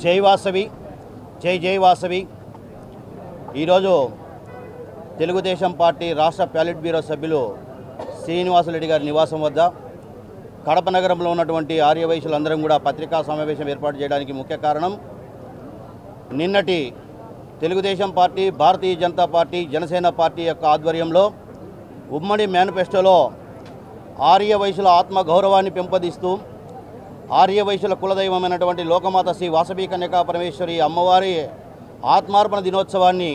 జై వాసవి, జై జై వాసవి. ఈరోజు తెలుగుదేశం పార్టీ రాష్ట్ర ప్యాలెట్ బ్యూరో సభ్యులు శ్రీనివాసరెడ్డి గారి నివాసం వద్ద కడప నగరంలో ఉన్నటువంటి ఆర్యవైశ్యులందరం కూడా పత్రికా సమావేశం ఏర్పాటు చేయడానికి ముఖ్య కారణం, నిన్నటి Telugu Desam party, Bharatiya Janata party, Janasena party యొక్క ఆధ్వర్యంలో ఉమ్మడి మేనిఫెస్టోలో ఆర్యవైశ్యుల ఆత్మగౌరవాన్ని పెంపొందిస్తూ ఆర్యవైశ్యుల కులదైవమైనటువంటి లోకమాత శ్రీ వాసవి కన్యకా పరమేశ్వరి అమ్మవారి ఆత్మార్పణ దినోత్సవాన్ని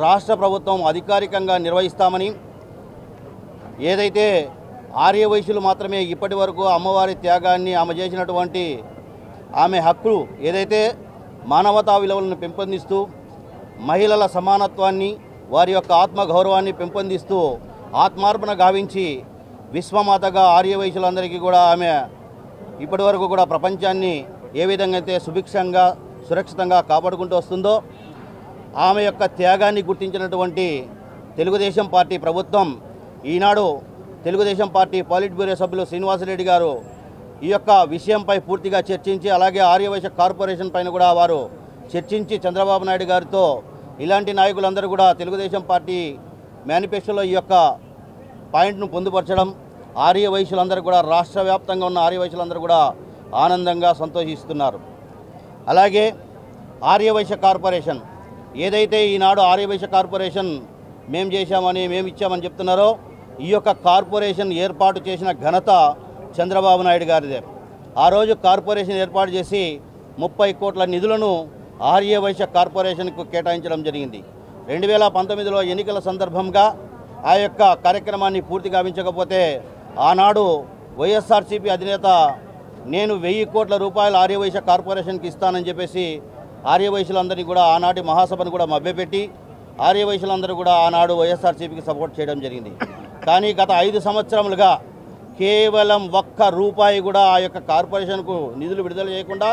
రాష్ట్ర ప్రభుత్వం అధికారికంగా నిర్వహిస్తామని, ఏదైతే ఆర్యవైశ్యులు మాత్రమే ఇప్పటి వరకు అమ్మవారి త్యాగాన్ని, ఆమె చేసినటువంటి ఆమె హక్కులు ఏదైతే మానవతా విలువలను పెంపొందిస్తూ మహిళల సమానత్వాన్ని, వారి యొక్క ఆత్మగౌరవాన్ని పెంపొందిస్తూ ఆత్మార్పణ గావించి విశ్వమాతగా ఆర్యవైశ్యులందరికీ కూడా ఆమె ఇప్పటి వరకు కూడా ప్రపంచాన్ని ఏ విధంగా అయితే సుభిక్షంగా సురక్షితంగా కాపాడుకుంటూ వస్తుందో, ఆమె యొక్క త్యాగాన్ని గుర్తించినటువంటి తెలుగుదేశం పార్టీ ప్రభుత్వం ఈనాడు తెలుగుదేశం పార్టీ పాలిట్ బ్యూరో సభ్యులు శ్రీనివాసరెడ్డి గారు ఈ యొక్క విషయంపై పూర్తిగా చర్చించి, అలాగే ఆర్యవైశ్య కార్పొరేషన్ పైన కూడా వారు చర్చించి చంద్రబాబు నాయుడు గారితో ఇలాంటి నాయకులందరూ కూడా తెలుగుదేశం పార్టీ మేనిఫెస్టోలో ఈ యొక్క పాయింట్ను పొందుపరచడం, ఆర్యవైశ్యులందరూ కూడా రాష్ట్ర వ్యాప్తంగా ఉన్న ఆర్యవైశ్యులందరూ కూడా ఆనందంగా సంతోషిస్తున్నారు. అలాగే ఆర్యవైశ్య కార్పొరేషన్ ఏదైతే ఈనాడు ఆర్యవైశ్య కార్పొరేషన్ మేము చేశామని, మేము ఇచ్చామని చెప్తున్నారో, ఈ యొక్క కార్పొరేషన్ ఏర్పాటు చేసిన ఘనత చంద్రబాబు నాయుడు గారిదే. ఆ రోజు కార్పొరేషన్ ఏర్పాటు చేసి 30 కోట్ల నిధులను ఆర్యవైశ్య కార్పొరేషన్కు కేటాయించడం జరిగింది. 2019లో ఎన్నికల సందర్భంగా ఆ యొక్క కార్యక్రమాన్ని పూర్తి గావించకపోతే ఆనాడు వైఎస్ఆర్సీపీ అధినేత నేను 1000 కోట్ల రూపాయలు ఆర్యవైశ్య కార్పొరేషన్కి ఇస్తానని చెప్పేసి ఆర్యవైశ్యులందరినీ కూడా ఆనాటి మహాసభను కూడా మభ్యపెట్టి ఆర్యవైశ్యులందరూ కూడా ఆనాడు వైఎస్ఆర్సీపీకి సపోర్ట్ చేయడం జరిగింది. కానీ గత 5 సంవత్సరములుగా కేవలం ₹1 కూడా ఆ యొక్క కార్పొరేషన్కు నిధులు విడుదల చేయకుండా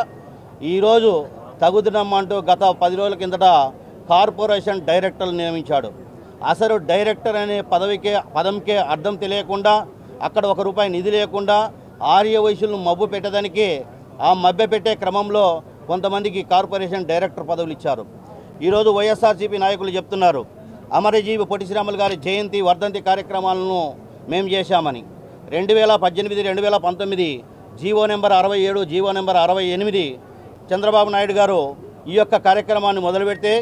ఈరోజు తగుదనమ్మంటూ గత 10 రోజుల కిందట కార్పొరేషన్ డైరెక్టర్లు నియమించాడు. అసలు డైరెక్టర్ అనే పదంకే అర్థం తెలియకుండా, అక్కడ ₹1 నిధి లేకుండా ఆర్యవైశ్యులను మబ్బు పెట్టడానికి, ఆ మభ్య పెట్టే క్రమంలో కొంతమందికి కార్పొరేషన్ డైరెక్టర్ పదవులు ఇచ్చారు. ఈరోజు వైఎస్ఆర్సీపీ నాయకులు చెప్తున్నారు, అమరజీవి పొట్టి శ్రీరాములు గారి జయంతి వర్ధంతి కార్యక్రమాలను మేము చేశామని. 2018, 2019 GO number 67, GO number 68 Chandrababu Naidu గారు ఈ యొక్క కార్యక్రమాన్ని మొదలుపెడితే,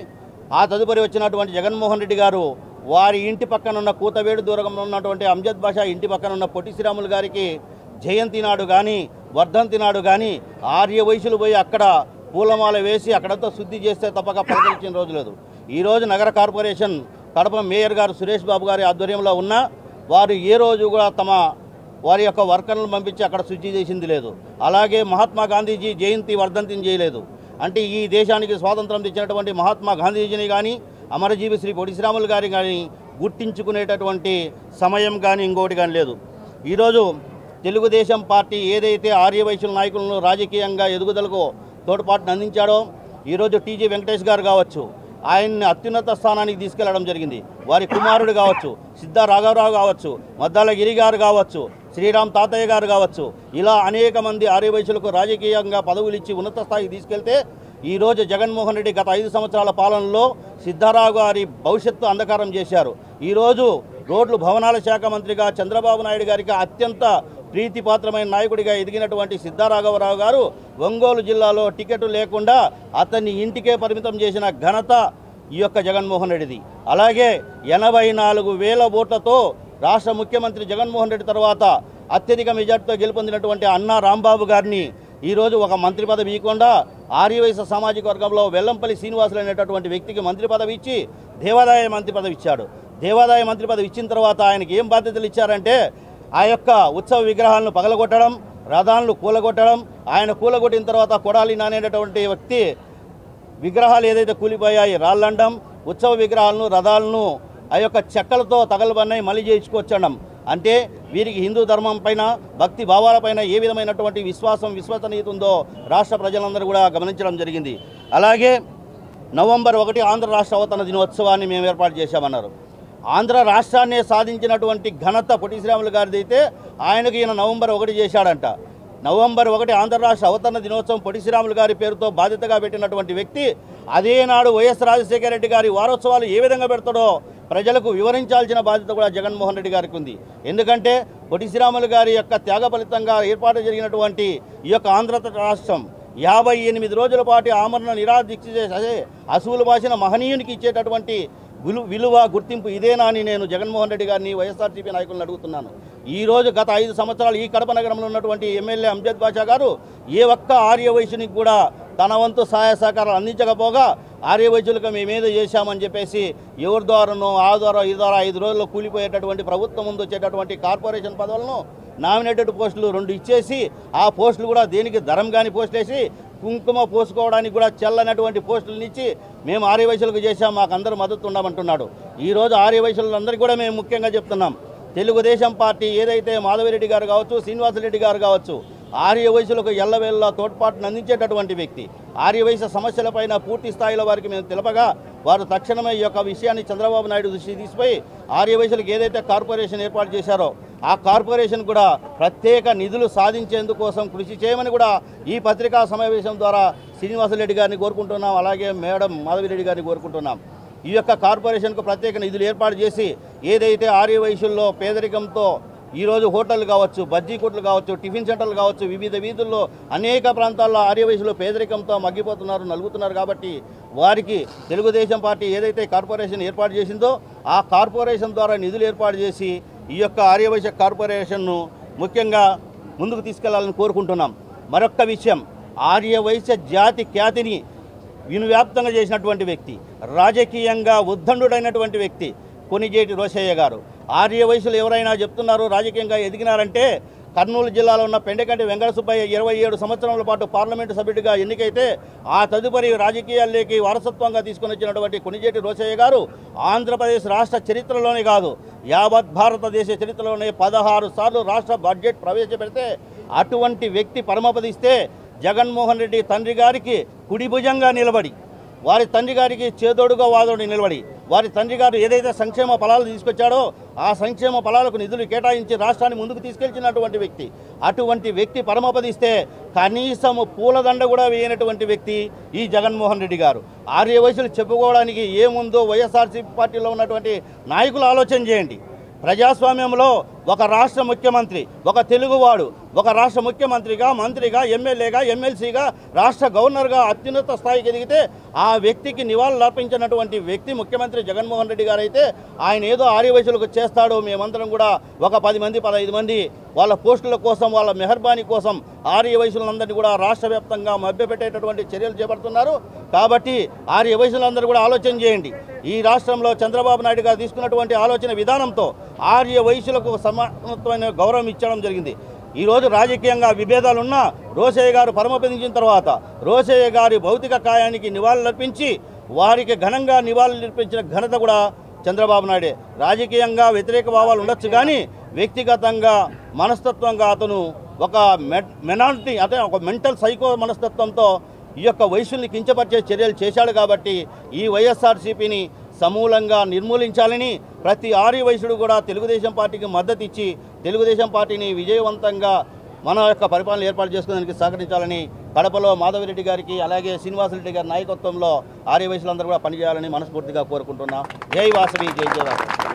ఆ తదుపరి వచ్చినటువంటి జగన్మోహన్ రెడ్డి గారు వారి ఇంటి పక్కన ఉన్న కూతవేడు దూరంలో ఉన్నటువంటి అంజద్ బాషా ఇంటి పక్కన ఉన్న పొట్టి శ్రీరాములు గారికి జయంతి నాడు కానీ, వర్ధంతి నాడు కానీ ఆర్యవైశ్యులు పోయి అక్కడ పూలమాల వేసి అక్కడంతా శుద్ధి చేస్తే తప్పక పరిగణించిన రోజు లేదు. ఈరోజు నగర కార్పొరేషన్ కడప మేయర్ గారు సురేష్ బాబు గారి ఆధ్వర్యంలో ఉన్న వారు ఏ రోజు కూడా వారి యొక్క వర్కర్లను పంపించి అక్కడ శుద్ధి చేసింది లేదు. అలాగే మహాత్మా గాంధీజీ జయంతి వర్ధంతిని చేయలేదు. అంటే ఈ దేశానికి స్వాతంత్రం తెచ్చినటువంటి మహాత్మా గాంధీజీని కానీ, అమరజీవి శ్రీ పొట్టి శ్రీరాములు గారిని కానీ గుర్తించుకునేటటువంటి సమయం కానీ ఇంకోటి కానీ లేదు. ఈరోజు తెలుగుదేశం పార్టీ ఏదైతే ఆర్యవైశ్యుల నాయకులను రాజకీయంగా ఎదుగుదలకు తోడ్పాటును అందించాడో, ఈరోజు టీజీ వెంకటేష్ గారు కావచ్చు, ఆయన్ని అత్యున్నత స్థానానికి తీసుకెళ్లడం జరిగింది. వారి కుమారుడు కావచ్చు, సిద్ధ రాఘవరావు కావచ్చు, మద్దాల గిరి గారు కావచ్చు, శ్రీరామ్ తాతయ్య గారు కావచ్చు, ఇలా అనేక మంది ఆర్యవైశ్యులకు రాజకీయంగా పదవులు ఇచ్చి ఉన్నత స్థాయికి తీసుకెళ్తే, ఈరోజు జగన్మోహన్ రెడ్డి గత 5 సంవత్సరాల పాలనలో సిద్ధారావు గారి భవిష్యత్తు అంధకారం చేశారు. ఈరోజు రోడ్లు భవనాల శాఖ మంత్రిగా చంద్రబాబు నాయుడు గారికి అత్యంత ప్రీతిపాత్రమైన నాయకుడిగా ఎదిగినటువంటి సిద్ధారాఘవరావు గారు ఒంగోలు జిల్లాలో టికెట్ లేకుండా అతన్ని ఇంటికే పరిమితం చేసిన ఘనత ఈ యొక్క జగన్మోహన్ రెడ్డిది. అలాగే 84,000 ఓట్లతో రాష్ట్ర ముఖ్యమంత్రి జగన్మోహన్ రెడ్డి తర్వాత అత్యధిక మెజార్టీతో గెలుపొందినటువంటి అన్నా రాంబాబు గారిని ఈరోజు ఒక మంత్రి పదవి ఇవ్వకుండా ఆర్యవైశ్య సామాజిక వర్గంలో వెల్లంపల్లి శ్రీనివాసులు అనేటటువంటి వ్యక్తికి మంత్రి పదవి ఇచ్చి దేవాదాయ మంత్రి పదవి ఇచ్చాడు. దేవాదాయ మంత్రి పదవి ఇచ్చిన తర్వాత ఆయనకి ఏం బాధ్యతలు ఇచ్చారంటే, ఆ యొక్క ఉత్సవ విగ్రహాలను పగలగొట్టడం, రథాలను కూలగొట్టడం. ఆయన కూలగొట్టిన తర్వాత కొడాలి నానేటటువంటి వ్యక్తి విగ్రహాలు ఏదైతే కూలిపోయాయి రాళ్ళండం, ఉత్సవ విగ్రహాలను, రథాలను ఆ యొక్క చెక్కలతో తగలబన్నాయి మళ్ళీ చేయించుకొచ్చడం. అంటే వీరికి హిందూ ధర్మం పైన, భక్తి భావాలపైన ఏ విధమైనటువంటి విశ్వసనీయత ఉందో రాష్ట్ర ప్రజలందరూ కూడా గమనించడం జరిగింది. అలాగే నవంబర్ 1 ఆంధ్ర రాష్ట్ర అవతరణ దినోత్సవాన్ని మేము ఏర్పాటు చేశామన్నారు. ఆంధ్ర రాష్ట్రాన్ని సాధించినటువంటి ఘనత పొట్టి శ్రీరాములు గారిది అయితే ఆయనకు ఈయన నవంబర్ 1 చేశాడంట. నవంబర్ 1 ఆంధ్ర రాష్ట్ర అవతరణ దినోత్సవం పొట్టి శ్రీరాములు గారి పేరుతో బాధ్యతగా పెట్టినటువంటి వ్యక్తి అదేనాడు వైఎస్ రాజశేఖర రెడ్డి గారి వారోత్సవాలు ఏ విధంగా పెడతాడో ప్రజలకు వివరించాల్సిన బాధ్యత కూడా జగన్మోహన్ రెడ్డి గారికి ఉంది. ఎందుకంటే పొట్టి శ్రీరాములు గారి యొక్క త్యాగ ఫలితంగా ఏర్పాటు జరిగినటువంటి ఈ యొక్క ఆంధ్ర రాష్ట్రం 58 రోజుల పాటు ఆమరణ నిరాదీక్ష చేసే అసూలు భాషన మహనీయునికి ఇచ్చేటటువంటి విలువ గుర్తింపు ఇదేనా అని నేను జగన్మోహన్ రెడ్డి గారిని వైఎస్ఆర్సీపీ నాయకులను అడుగుతున్నాను. ఈరోజు గత 5 సంవత్సరాలు ఈ కడప నగరంలో ఉన్నటువంటి ఎమ్మెల్యే అంజద్ బాషా గారు ఏ ఒక్క ఆర్యవైశ్యునికి కూడా తన వంతు సహాయ సహకారాలు అందించకపోగా ఆర్యవైశ్యులకు మేమేదో చేశామని చెప్పేసి ఎవరి ద్వారానో ఆ ద్వారా ఈ ద్వారా 5 రోజుల్లో కూలిపోయేటటువంటి ప్రభుత్వం ముందు వచ్చేటటువంటి కార్పొరేషన్ పదవులను నామినేటెడ్ పోస్టులు 2 ఇచ్చేసి ఆ పోస్టులు కూడా దేనికి ధరం కాని పోస్టులు వేసి కుంకుమ పోసుకోవడానికి కూడా చెల్లనటువంటి పోస్టులను ఇచ్చి మేము ఆర్యవైశ్యులకు చేశాం, మాకు అందరూ మద్దతు ఉండమంటున్నాడు. ఈరోజు ఆర్యవైశ్యులందరికీ కూడా మేము ముఖ్యంగా చెప్తున్నాం, తెలుగుదేశం పార్టీ ఏదైతే మాధవిరెడ్డి గారు కావచ్చు, శ్రీనివాసరెడ్డి గారు కావచ్చు, ఆర్యవైశ్యులకు ఎల్లవేళ్ళ తోడ్పాటును అందించేటటువంటి వ్యక్తి. ఆర్యవైశ్య సమస్యలపైన పూర్తి స్థాయిలో వారికి మేము తెలపగా వారు తక్షణమే ఈ యొక్క విషయాన్ని చంద్రబాబు నాయుడు దృష్టికి తీసిపోయి ఆర్యవైశ్యులకు ఏదైతే కార్పొరేషన్ ఏర్పాటు చేశారో ఆ కార్పొరేషన్ కూడా ప్రత్యేక నిధులు సాధించేందుకోసం కృషి చేయమని కూడా ఈ పత్రికా సమావేశం ద్వారా శ్రీనివాసరెడ్డి గారిని కోరుకుంటున్నాం, అలాగే మేడం మాధవిరెడ్డి గారిని కోరుకుంటున్నాం. ఈ యొక్క కార్పొరేషన్కు ప్రత్యేక నిధులు ఏర్పాటు చేసి ఏదైతే ఆర్యవైశ్యుల్లో పేదరికంతో ఈరోజు హోటళ్ళు కావచ్చు, బజ్జీ కొట్లు కావచ్చు, టిఫిన్ సెంటర్లు కావచ్చు, వివిధ వీధుల్లో అనేక ప్రాంతాల్లో ఆర్యవైశ్యులు పేదరికంతో మగ్గిపోతున్నారు, నలుగుతున్నారు. కాబట్టి వారికి తెలుగుదేశం పార్టీ ఏదైతే కార్పొరేషన్ ఏర్పాటు చేసిందో ఆ కార్పొరేషన్ ద్వారా నిధులు ఏర్పాటు చేసి ఈ యొక్క ఆర్యవైశ్య కార్పొరేషన్ను ముఖ్యంగా ముందుకు తీసుకెళ్లాలని కోరుకుంటున్నాం. మరొక్క విషయం, ఆర్యవైశ్య జాతి ఖ్యాతిని వినువ్యాప్తంగా చేసినటువంటి వ్యక్తి, రాజకీయంగా ఉద్దండుడైనటువంటి వ్యక్తి కొణిజేటి రోశయ్య గారు. ఆర్యవైశ్యులు ఎవరైనా చెప్తున్నారు రాజకీయంగా ఎదిగినారంటే కర్నూలు జిల్లాలో ఉన్న పెండకంటి వెంకట సుబ్బయ్య 27 సంవత్సరాల పాటు పార్లమెంటు సభ్యుడిగా ఎన్నికైతే ఆ తదుపరి రాజకీయాల్లోకి వారసత్వంగా తీసుకుని వచ్చినటువంటి కొణిజేటి రోశయ్య గారు ఆంధ్రప్రదేశ్ రాష్ట్ర చరిత్రలోనే కాదు యావత్ భారతదేశ చరిత్రలోనే 16 సార్లు రాష్ట్ర బడ్జెట్ ప్రవేశపెడితే అటువంటి వ్యక్తి పరమపదిస్తే జగన్మోహన్ రెడ్డి తండ్రి గారికి కుడి భుజంగా నిలబడి, వారి తండ్రి గారికి చేదోడుగా వాదోడు నిలబడి, వారి తండ్రి గారు ఏదైతే సంక్షేమ ఫలాలు తీసుకొచ్చాడో ఆ సంక్షేమ ఫలాలకు నిధులు కేటాయించి రాష్ట్రాన్ని ముందుకు తీసుకెళ్చినటువంటి వ్యక్తి. అటువంటి వ్యక్తి పరమపదిస్తే కనీసము పూలదండ కూడా వేయనటువంటి వ్యక్తి ఈ జగన్మోహన్ రెడ్డి గారు. ఆర్యవైశ్యులు చెప్పుకోవడానికి ఏముందో వైఎస్ఆర్సీపీ పార్టీలో ఉన్నటువంటి నాయకులు ఆలోచన చేయండి. ప్రజాస్వామ్యంలో ఒక రాష్ట్ర ముఖ్యమంత్రి, ఒక తెలుగువాడు ఒక రాష్ట్ర ముఖ్యమంత్రిగా, మంత్రిగా, ఎమ్మెల్యేగా, ఎమ్మెల్సీగా, రాష్ట్ర గవర్నర్గా అత్యున్నత స్థాయికి ఎదిగితే ఆ వ్యక్తికి నివాళులు అర్పించినటువంటి వ్యక్తి ముఖ్యమంత్రి జగన్మోహన్ రెడ్డి గారు అయితే ఆయన ఏదో ఆర్యవైశ్యులకు చేస్తాడో మేమందరం కూడా ఒక 10 మంది 15 మంది వాళ్ళ పోస్టుల కోసం, వాళ్ళ మెహర్బానీ కోసం ఆర్యవైశ్యులందరినీ కూడా రాష్ట్ర వ్యాప్తంగా మభ్యపెట్టేటటువంటి చర్యలు చేపడుతున్నారు. కాబట్టి ఆర్యవైశ్యులందరూ కూడా ఆలోచన చేయండి. ఈ రాష్ట్రంలో చంద్రబాబు నాయుడు గారు తీసుకున్నటువంటి ఆలోచన విధానంతో ఆర్యవైశ్యులకు సమానత్వమైన గౌరవం ఇచ్చడం జరిగింది. ఈరోజు రాజకీయంగా విభేదాలున్నా రోశయ్య గారు పరమపదించిన తర్వాత రోశయ్య గారి భౌతిక కాయానికి నివాళులర్పించి వారికి ఘనంగా నివాళులర్పించిన ఘనత కూడా చంద్రబాబు నాయుడే. రాజకీయంగా వ్యతిరేక భావాలు ఉండొచ్చు కానీ వ్యక్తిగతంగా మనస్తత్వంగా అతను ఒక మెనారిటీ, అతను ఒక మెంటల్ సైకో మనస్తత్వంతో ఈ యొక్క వైశ్యుల్ని కించపరిచే చర్యలు చేశాడు. కాబట్టి ఈ వైఎస్ఆర్సీపీని సమూలంగా నిర్మూలించాలని ప్రతి ఆర్యవైశ్యుడు కూడా తెలుగుదేశం పార్టీకి మద్దతు ఇచ్చి తెలుగుదేశం పార్టీని విజయవంతంగా మన యొక్క పరిపాలన ఏర్పాటు చేసుకోవడానికి సహకరించాలని కడపలో మాధవిరెడ్డి గారికి అలాగే శ్రీనివాసరెడ్డి గారి నాయకత్వంలో ఆర్యవైశ్యులందరూ కూడా పనిచేయాలని మనస్ఫూర్తిగా కోరుకుంటున్నాం. జై వాసవి, జై జై వాసవి.